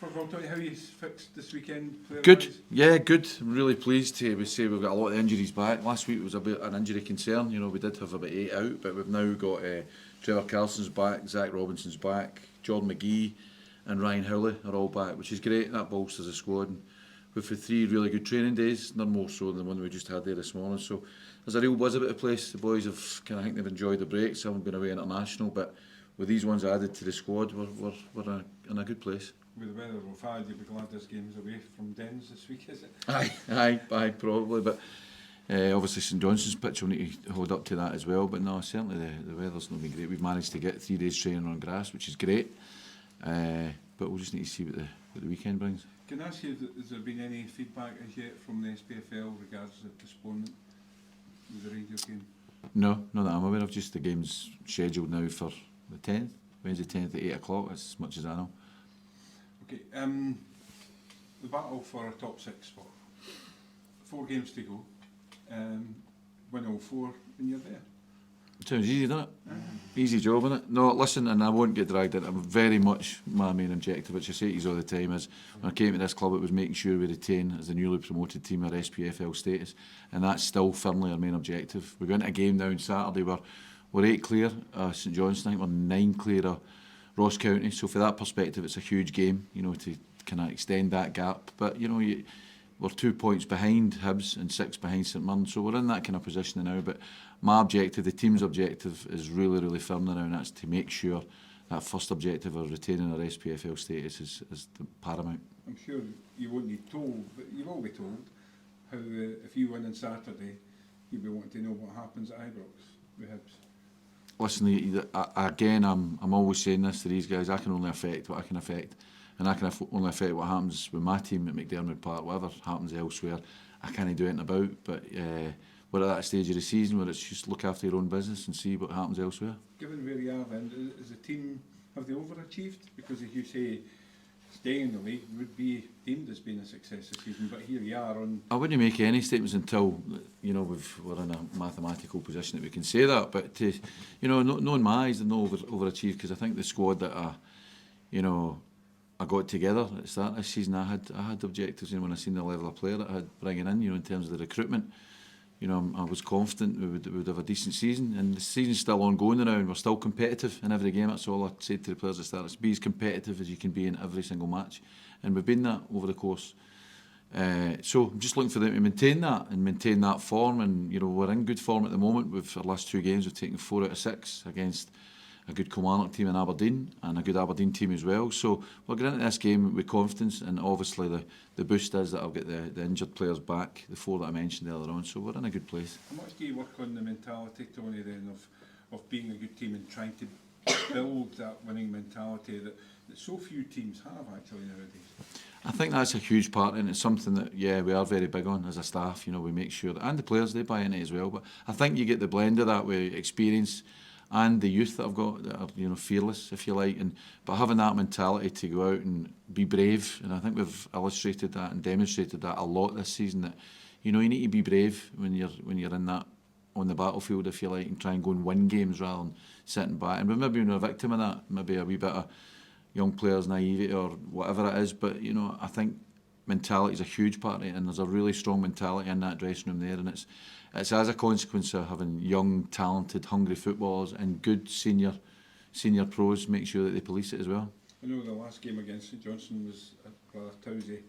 How are you fixed this weekend? Good, yeah, good. I'm really pleased to say we've got a lot of injuries back. Last week was a bit an injury concern. You know, we did have about 8 out, but we've now got Trevor Carlson's back, Zach Robinson's back, Jordan McGee and Ryan Howley are all back, which is great. That bolsters the squad. And we've had 3 really good training days, none more so than the one we just had there this morning. So there's a real buzz about the place. The boys have I think they've enjoyed the break. Some have been away international, but with these ones added to the squad, we're in a good place. With the weather we've had, you'll be glad this game's away from Dens this week, is it? Aye, probably. But obviously St Johnstone's pitch will need to hold up to that as well. But no, certainly the weather's not been great. We've managed to get 3 days training on grass, which is great. But we'll just need to see what the weekend brings. Can I ask you, has there been any feedback as yet from the SPFL regards the postponement of the Rangers game? No, not that I'm aware of. Just the game's scheduled now for the 10th, Wednesday 10th at 8 o'clock. That's as much as I know. Okay, the battle for a top 6 spot. 4 games to go. Win all 4 and you're there. Sounds easy, doesn't it? Easy job, isn't it? No, listen, and I won't get dragged into it. Very much my main objective, which I say to you all the time, is when I came to this club, it was making sure we retain, as the newly promoted team, our SPFL status, and that's still firmly our main objective. We're going to a game now on Saturday where we're 8 clear, St Johnstone, I think we're 9 clear of Ross County, so for that perspective, it's a huge game, you know, to kind of extend that gap. But, you know, we're 2 points behind Hibs and 6 behind St Mirren, so we're in that kind of position now. But my objective, the team's objective, is really, really firm now, and that's to make sure that first objective of retaining our SPFL status is the paramount. I'm sure you won't be told, but you will be told how if you win on Saturday, you'll be wanting to know what happens at Ibrox with Hibs. Listen, again, I'm always saying this to these guys, I can only affect what I can affect. And I can only affect what happens with my team at McDermott Park. Whatever happens elsewhere, I can't do anything about. But we're at that stage of the season where it's just look after your own business and see what happens elsewhere. Given where you are then, is the team, have they overachieved? Because as you say, staying in the league would be deemed as being a success this season, but here you are on... I wouldn't make any statements until, you know, we're in a mathematical position that we can say that. But, to, you know, no in my eyes, they're not overachieved, because I think the squad that I got together at the start of this season, I had objectives, you know, when I seen the level of player that I had bringing in, you know, in terms of the recruitment. You know, I was confident we would have a decent season, and the season's still ongoing now, and we're still competitive in every game. That's all I said to the players at the start. It's be as competitive as you can be in every single match, and we've been that over the course. So I'm just looking for them to maintain that form, and you know, we're in good form at the moment. With our last 2 games, we've taken 4 out of 6 against a good Kilmarnock team in Aberdeen and a good Aberdeen team as well. So we're going into this game with confidence, and obviously the boost is that I'll get the injured players back, the 4 that I mentioned earlier on. So we're in a good place. How much do you work on the mentality, Tony, then of being a good team and trying to build that winning mentality that so few teams have actually nowadays? I think that's a huge part, and it's something that we are very big on as a staff. You know, we make sure that, and the players, they buy in it as well. But I think you get the blend of that with experience and the youth that I've got that are, you know, fearless, if you like, but having that mentality to go out and be brave, and I think we've illustrated that and demonstrated that a lot this season, that, you know, you need to be brave when you're in that, on the battlefield, if you like, and try and go and win games rather than sitting back. And we've maybe been a victim of that, maybe a wee bit of young players' naivety or whatever it is, but, you know, I think mentality is a huge part of it, and there's a really strong mentality in that dressing room there, and it's as a consequence of having young, talented, hungry footballers and good senior pros make sure that they police it as well. I know the last game against St Johnstone was a rather tousy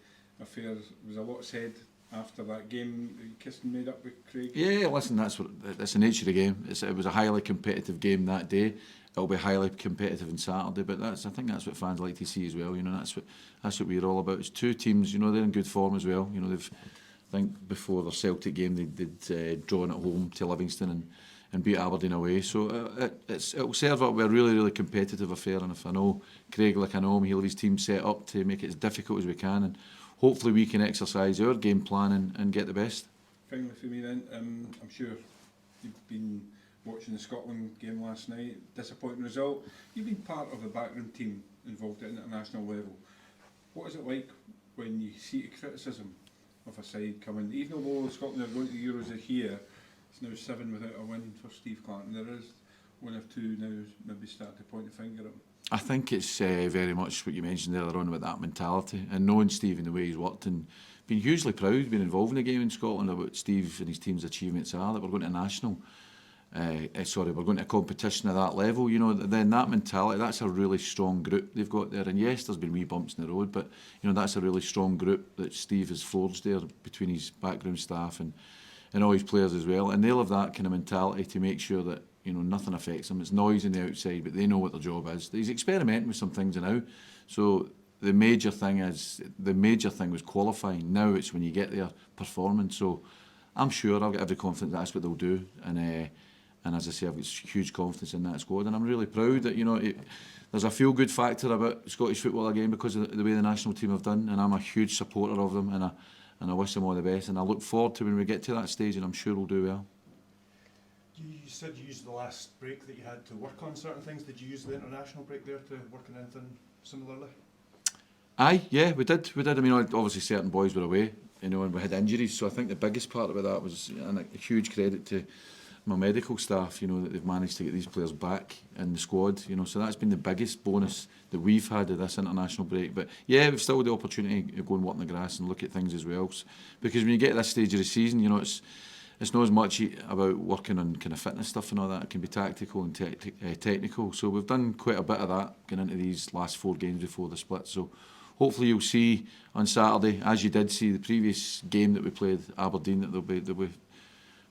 affair. There was a lot said after that game. You kissed and made up with Craig? Yeah, listen, that's the nature of the game. It was a highly competitive game that day. It'll be highly competitive on Saturday, but I think that's what fans like to see as well. You know, that's what we're all about. It's 2 teams. You know, they're in good form as well. You know, I think before the Celtic game they'd drawn at home to Livingston and beat Aberdeen away. So it'll serve up with a really, really competitive affair. And if I know Craig, like I know him, he'll have his team set up to make it as difficult as we can. And hopefully we can exercise our game plan and get the best. Finally for me then, I'm sure you've been watching the Scotland game last night. Disappointing result. You've been part of the backroom team involved at international level. What is it like when you see criticism of a side coming, even though Scotland are going to the Euros this year? It's now 7 without a win for Steve Clark, and there is one or two now maybe start to point the finger at him? I think it's very much what you mentioned earlier on about that mentality, and knowing Steve and the way he's worked, and being hugely proud, being involved in the game in Scotland, about Steve and his team's achievements are, that we're going to national, we're going to a competition at that level, you know, then that mentality, that's a really strong group they've got there. And yes, there's been wee bumps in the road, but you know, that's a really strong group that Steve has forged there between his background staff and all his players as well. And they'll have that kind of mentality to make sure that, you know, nothing affects them. It's noise on the outside, but they know what their job is. He's experimenting with some things now. So the major thing was qualifying. Now it's when you get there, performing. So I'm sure I've got every confidence that's what they'll do. And as I say, I've got huge confidence in that squad. And I'm really proud that, you know, there's a feel-good factor about Scottish football again because of the way the national team have done. And I'm a huge supporter of them. And I wish them all the best. And I look forward to when we get to that stage, and I'm sure we'll do well. You said you used the last break that you had to work on certain things. Did you use the international break there to work on anything similarly? Aye, yeah, we did. I mean, obviously certain boys were away, you know, and we had injuries. So I think the biggest part about that was, and a huge credit to my medical staff, you know, that they've managed to get these players back in the squad, you know. So that's been the biggest bonus that we've had of this international break. But yeah, we've still had the opportunity to go and work in the grass and look at things as well. Because when you get to this stage of the season, you know, it's not as much about working on kind of fitness stuff and all that. It can be tactical and technical. So we've done quite a bit of that going into these last 4 games before the split. So hopefully you'll see on Saturday, as you did see the previous game that we played, Aberdeen, that there'll be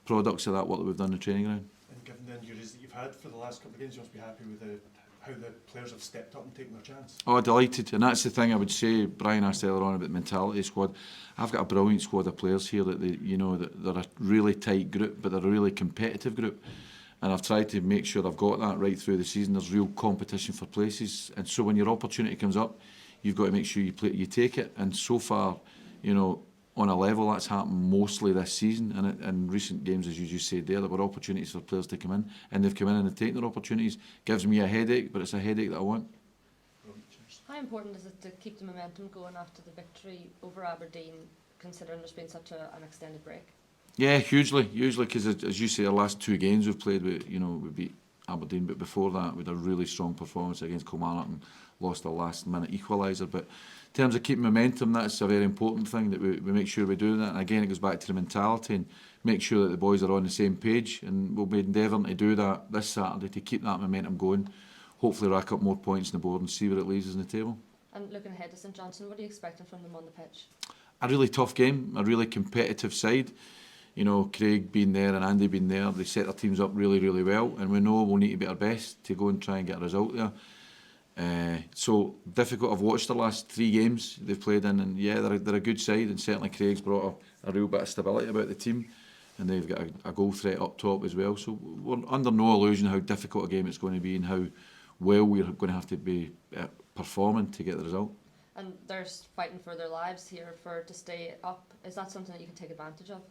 products of that work that we've done in the training ground. And given the injuries that you've had for the last couple of games, you must be happy with how the players have stepped up and taken their chance. Oh, delighted. And that's the thing I would say. Brian asked earlier on about the mentality squad. I've got a brilliant squad of players here that they're a really tight group, but they're a really competitive group. And I've tried to make sure I've got that right through the season. There's real competition for places, and so when your opportunity comes up, you've got to make sure you take it. And so far, you know, on a level, that's happened mostly this season. And in recent games, as you just said there were opportunities for players to come in, and they've come in and they've taken their opportunities. Gives me a headache, but it's a headache that I want. How important is it to keep the momentum going after the victory over Aberdeen, considering there's been such an extended break? Yeah, hugely, because as you say, our last 2 games we've played, we beat Aberdeen, but before that we had a really strong performance against Kilmarnock and lost a last minute equaliser. But in terms of keeping momentum, that's a very important thing, that we make sure we do that. And again, it goes back to the mentality and make sure that the boys are on the same page, and we'll be endeavouring to do that this Saturday to keep that momentum going, hopefully rack up more points on the board and see where it leaves us on the table. And looking ahead to St Johnstone, what are you expecting from them on the pitch? A really tough game, a really competitive side. You know, Craig being there and Andy being there, they set their teams up really, really well, and we know we'll need to be our best to go and try and get a result there. So difficult. I've watched the last 3 games they've played in, and yeah, they're a good side, and certainly Craig's brought a real bit of stability about the team, and they've got a goal threat up top as well. So we're under no illusion how difficult a game it's going to be and how well we're going to have to be performing to get the result. And they're fighting for their lives here to stay up. Is that something that you can take advantage of?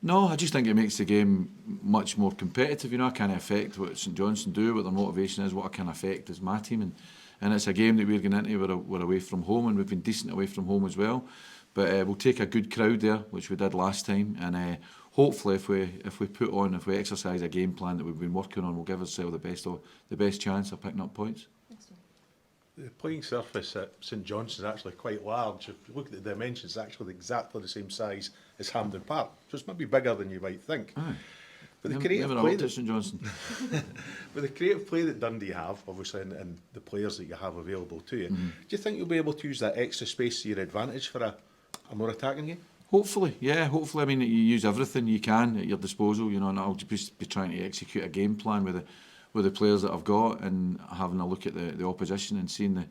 No, I just think it makes the game much more competitive. You know, I can't affect what St Johnstone do, what their motivation is. What I can affect is my team, and it's a game that we're going into. We're away from home, and we've been decent away from home as well. But we'll take a good crowd there, which we did last time, and hopefully, if we exercise a game plan that we've been working on, we'll give ourselves the best chance of picking up points. The playing surface at St Johnstone is actually quite large. If you look at the dimensions, it's actually exactly the same size as Hampden Park, so it's maybe bigger than you might think. Aye. But the never looked at St Johnstone. But the creative play that Dundee have, obviously, and the players that you have available to you, do you think you'll be able to use that extra space to your advantage for a more attacking game? Hopefully, yeah. Hopefully, I mean, you use everything you can at your disposal, you know, and I'll just be trying to execute a game plan with the players that I've got, and having a look at the opposition and seeing the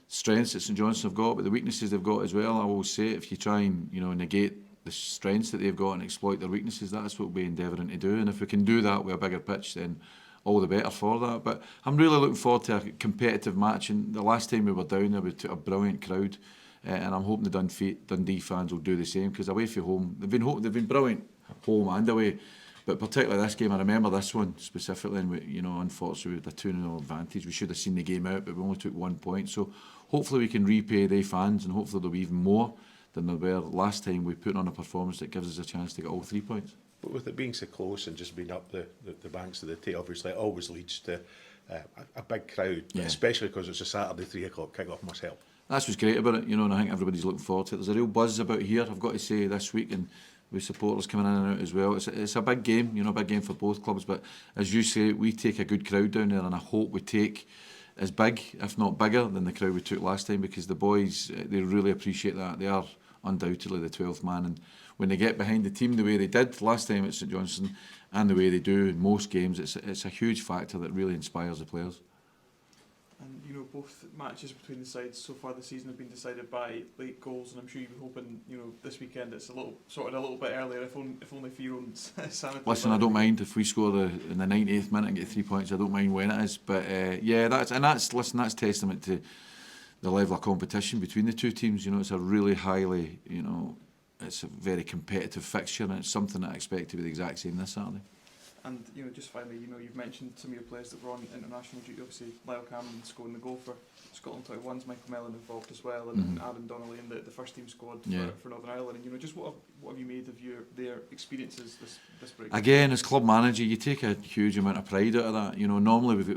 strengths that St Johnstone have got, but the weaknesses they've got as well. I will say, if you try and, you know, negate the strengths that they've got and exploit their weaknesses, that's what we'll be endeavouring to do. And if we can do that with a bigger pitch, then all the better for that. But I'm really looking forward to a competitive match. And the last time we were down there, we took a brilliant crowd, and I'm hoping the Dundee fans will do the same, because away from home, they've been brilliant home and away. But particularly this game, I remember this one specifically, and unfortunately with a 2-0 advantage, we should have seen the game out, but we only took 1 point. So hopefully we can repay the fans, and hopefully there'll be even more than there were last time we put on a performance that gives us a chance to get all 3 points. But with it being so close and just being up the banks of the Tay, obviously it always leads to a big crowd, Yeah. especially because it's a Saturday 3 o'clock kick-off must help. That's what's great about it, you know, and I think everybody's looking forward to it. There's a real buzz about here, I've got to say, this week, and with supporters coming in and out as well. It's a big game, you know, a big game for both clubs, but as you say, we take a good crowd down there, and I hope we take as big, if not bigger, than the crowd we took last time, because the boys, they really appreciate that. They are undoubtedly the 12th man, and when they get behind the team the way they did last time at St Johnstone, and the way they do in most games, it's a huge factor that really inspires the players. And you know, both matches between the sides so far this season have been decided by late goals, and I'm sure you'll be hoping, you know, this weekend it's a little bit earlier, if only for your own sanity. Listen, I don't mind if we score in the 98th minute and get 3 points. I don't mind when it is, but yeah, that's testament to the level of competition between the two teams. You know, it's a really highly, you know, it's a very competitive fixture, and it's something that I expect to be the exact same this Saturday. And you know, just finally, you know, you've mentioned some of your players that were on international duty. Obviously, Lyle Cameron scoring the goal for Scotland 21's, Michael Mellon involved as well, and Aaron Donnelly in the first team squad for Northern Ireland. And you know, just what have you made of their experiences this break? Again, as club manager, you take a huge amount of pride out of that. You know, normally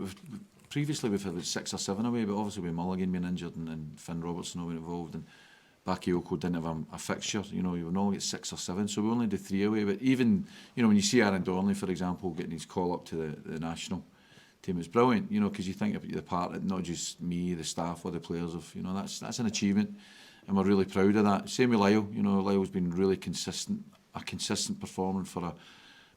previously we've had 6 or 7 away, but obviously with Mulligan being injured and Finn Robertson not being involved, and Bakayoko didn't have a fixture, you know, you would normally get 6 or 7, so we only did 3 away. But even, you know, when you see Aaron Donnelly, for example, getting his call up to the national team, it's brilliant, you know, because you think about the part that not just me, the staff, or the players of, you know, that's an achievement, and we're really proud of that. Same with Lyle, you know, Lyle's been really consistent performer for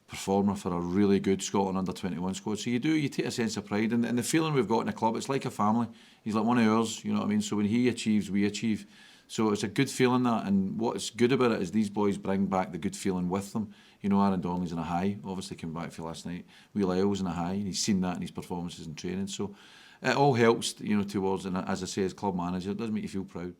a really good Scotland under-21 squad. So you take a sense of pride, and the feeling we've got in the club, it's like a family. He's like one of ours, you know what I mean? So when he achieves, we achieve. So it's a good feeling, that, and what's good about it is these boys bring back the good feeling with them. You know, Aaron Donnelly's in a high, obviously came back for last night. Wee Lyle's in a high, and he's seen that in his performances in training. So it all helps, you know, towards, and as I say, as club manager, it does make you feel proud.